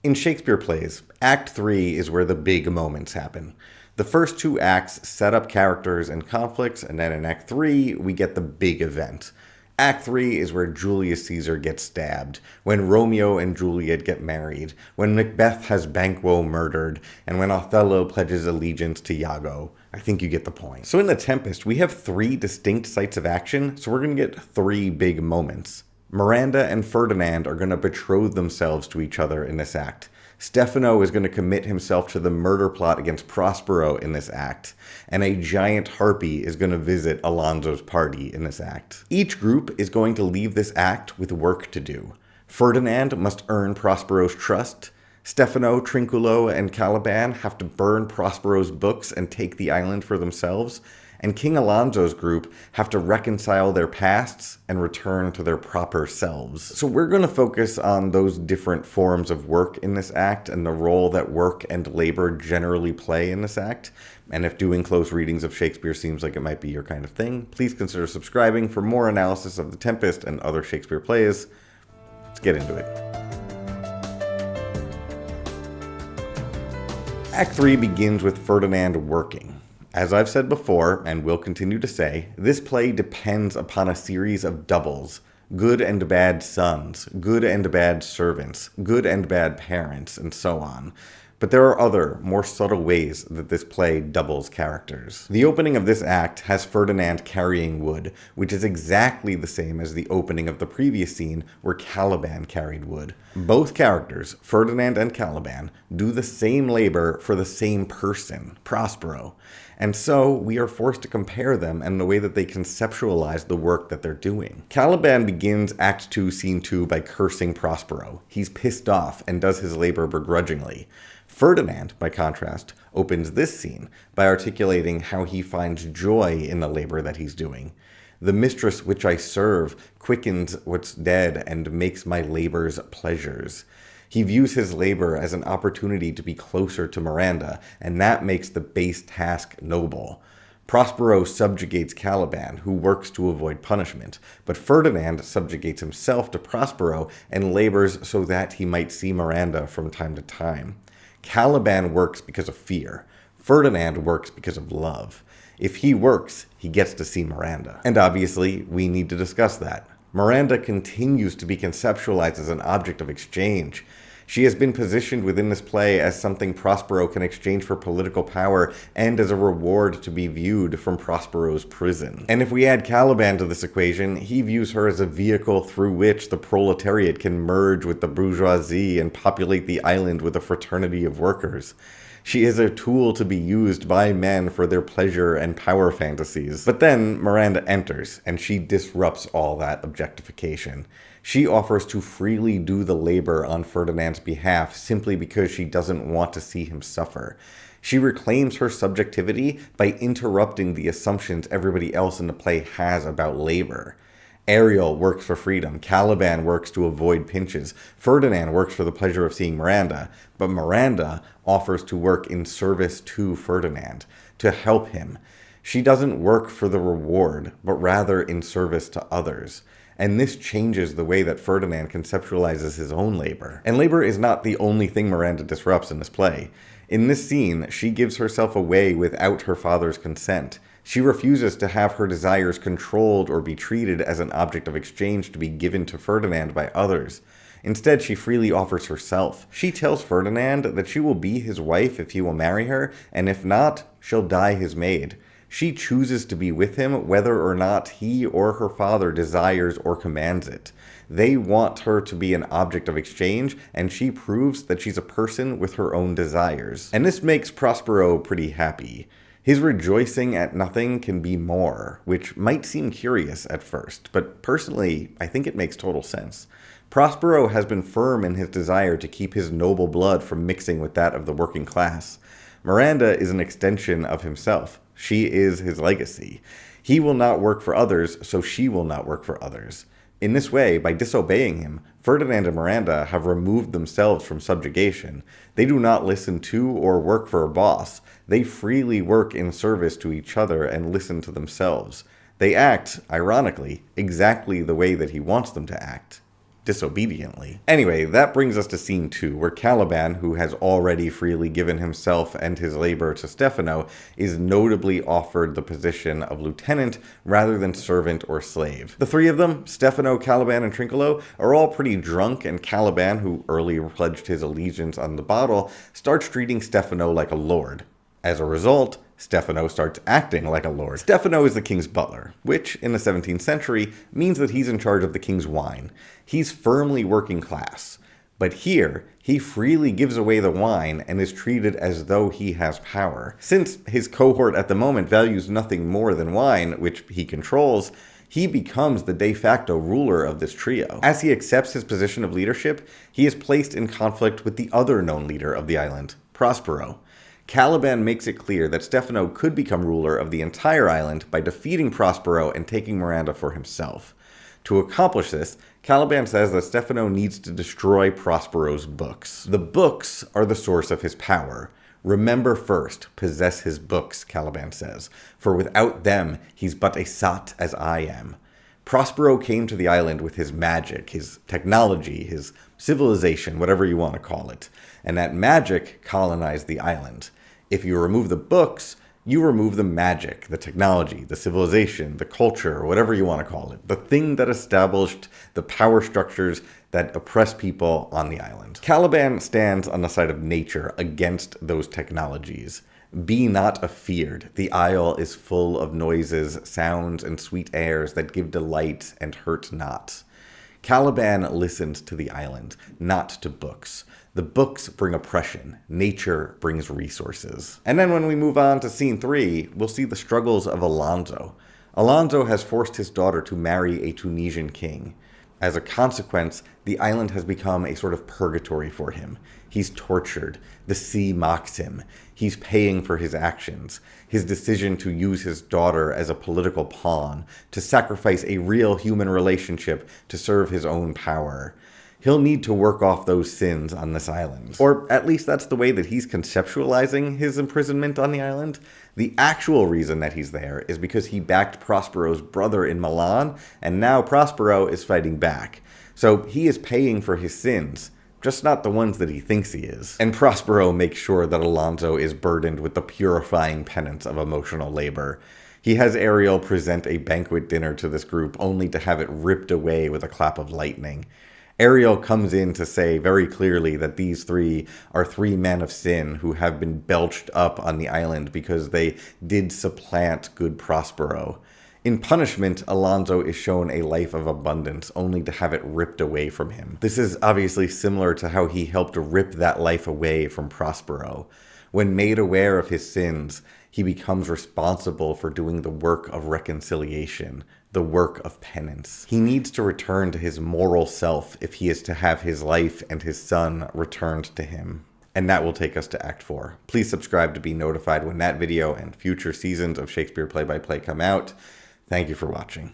In Shakespeare plays, Act 3 is where the big moments happen. The first two acts set up characters and conflicts, and then in Act 3, we get the big event. Act 3 is where Julius Caesar gets stabbed, when Romeo and Juliet get married, when Macbeth has Banquo murdered, and when Othello pledges allegiance to Iago. I think you get the point. So in The Tempest, we have 3 distinct sites of action, so we're going to get 3 big moments. Miranda and Ferdinand are going to betroth themselves to each other in this act. Stefano is going to commit himself to the murder plot against Prospero in this act, and a giant harpy is going to visit Alonso's party in this act. Each group is going to leave this act with work to do. Ferdinand must earn Prospero's trust. Stefano, Trinculo, and Caliban have to burn Prospero's books and take the island for themselves. And King Alonso's group have to reconcile their pasts and return to their proper selves. So we're going to focus on those different forms of work in this act and the role that work and labor generally play in this act. And if doing close readings of Shakespeare seems like it might be your kind of thing, please consider subscribing for more analysis of The Tempest and other Shakespeare plays. Let's get into it. Act 3 begins with Ferdinand working. As I've said before, and will continue to say, this play depends upon a series of doubles. Good and bad sons, good and bad servants, good and bad parents, and so on. But there are other, more subtle ways that this play doubles characters. The opening of this act has Ferdinand carrying wood, which is exactly the same as the opening of the previous scene where Caliban carried wood. Both characters, Ferdinand and Caliban, do the same labor for the same person, Prospero. And so we are forced to compare them in the way that they conceptualize the work that they're doing. Caliban begins Act 2, Scene 2 by cursing Prospero. He's pissed off and does his labor begrudgingly. Ferdinand, by contrast, opens this scene by articulating how he finds joy in the labor that he's doing. The mistress which I serve quickens what's dead and makes my labors pleasures. He views his labor as an opportunity to be closer to Miranda, and that makes the base task noble. Prospero subjugates Caliban, who works to avoid punishment, but Ferdinand subjugates himself to Prospero and labors so that he might see Miranda from time to time. Caliban works because of fear. Ferdinand works because of love. If he works, he gets to see Miranda. And obviously, we need to discuss that. Miranda continues to be conceptualized as an object of exchange. She has been positioned within this play as something Prospero can exchange for political power and as a reward to be viewed from Prospero's prison. And if we add Caliban to this equation, he views her as a vehicle through which the proletariat can merge with the bourgeoisie and populate the island with a fraternity of workers. She is a tool to be used by men for their pleasure and power fantasies. But then Miranda enters, and she disrupts all that objectification. She offers to freely do the labor on Ferdinand's behalf simply because she doesn't want to see him suffer. She reclaims her subjectivity by interrupting the assumptions everybody else in the play has about labor. Ariel works for freedom, Caliban works to avoid pinches, Ferdinand works for the pleasure of seeing Miranda, but Miranda offers to work in service to Ferdinand, to help him. She doesn't work for the reward, but rather in service to others. And this changes the way that Ferdinand conceptualizes his own labor. And labor is not the only thing Miranda disrupts in this play. In this scene, she gives herself away without her father's consent. She refuses to have her desires controlled or be treated as an object of exchange to be given to Ferdinand by others. Instead, she freely offers herself. She tells Ferdinand that she will be his wife if he will marry her, and if not, she'll die his maid. She chooses to be with him whether or not he or her father desires or commands it. They want her to be an object of exchange, and she proves that she's a person with her own desires. And this makes Prospero pretty happy. His rejoicing at nothing can be more, which might seem curious at first, but personally, I think it makes total sense. Prospero has been firm in his desire to keep his noble blood from mixing with that of the working class. Miranda is an extension of himself. She is his legacy. He will not work for others, so she will not work for others. In this way, by disobeying him, Ferdinand and Miranda have removed themselves from subjugation. They do not listen to or work for a boss. They freely work in service to each other and listen to themselves. They act, ironically, exactly the way that he wants them to act. disobediently. Anyway, that brings us to scene 2, where Caliban, who has already freely given himself and his labor to Stefano, is notably offered the position of lieutenant rather than servant or slave. The three of them, Stefano, Caliban, and Trinculo, are all pretty drunk, and Caliban, who earlier pledged his allegiance on the bottle, starts treating Stefano like a lord. As a result, Stefano starts acting like a lord. Stefano is the king's butler, which, in the 17th century, means that he's in charge of the king's wine. He's firmly working class. But here, he freely gives away the wine and is treated as though he has power. Since his cohort at the moment values nothing more than wine, which he controls, he becomes the de facto ruler of this trio. As he accepts his position of leadership, he is placed in conflict with the other known leader of the island, Prospero. Caliban makes it clear that Stefano could become ruler of the entire island by defeating Prospero and taking Miranda for himself. To accomplish this, Caliban says that Stefano needs to destroy Prospero's books. The books are the source of his power. Remember first, possess his books, Caliban says, for without them he's but a sot as I am. Prospero came to the island with his magic, his technology, his civilization, whatever you want to call it. And that magic colonized the island. If you remove the books, you remove the magic, the technology, the civilization, the culture, whatever you want to call it. The thing that established the power structures that oppress people on the island. Caliban stands on the side of nature against those technologies. Be not afeared. The isle is full of noises, sounds, and sweet airs that give delight and hurt not. Caliban listens to the island, not to books. The books bring oppression. Nature brings resources. And then when we move on to scene 3, we'll see the struggles of Alonso. Alonso has forced his daughter to marry a Tunisian king. As a consequence, the island has become a sort of purgatory for him. He's tortured. The sea mocks him. He's paying for his actions. His decision to use his daughter as a political pawn, to sacrifice a real human relationship to serve his own power. He'll need to work off those sins on this island. Or at least that's the way that he's conceptualizing his imprisonment on the island. The actual reason that he's there is because he backed Prospero's brother in Milan, and now Prospero is fighting back. So he is paying for his sins, just not the ones that he thinks he is. And Prospero makes sure that Alonso is burdened with the purifying penance of emotional labor. He has Ariel present a banquet dinner to this group only to have it ripped away with a clap of lightning. Ariel comes in to say very clearly that these three are three men of sin who have been belched up on the island because they did supplant good Prospero. In punishment, Alonso is shown a life of abundance, only to have it ripped away from him. This is obviously similar to how he helped rip that life away from Prospero. When made aware of his sins, he becomes responsible for doing the work of reconciliation, the work of penance. He needs to return to his moral self if he is to have his life and his son returned to him. And that will take us to Act 4. Please subscribe to be notified when that video and future seasons of Shakespeare Play-by-Play come out. Thank you for watching.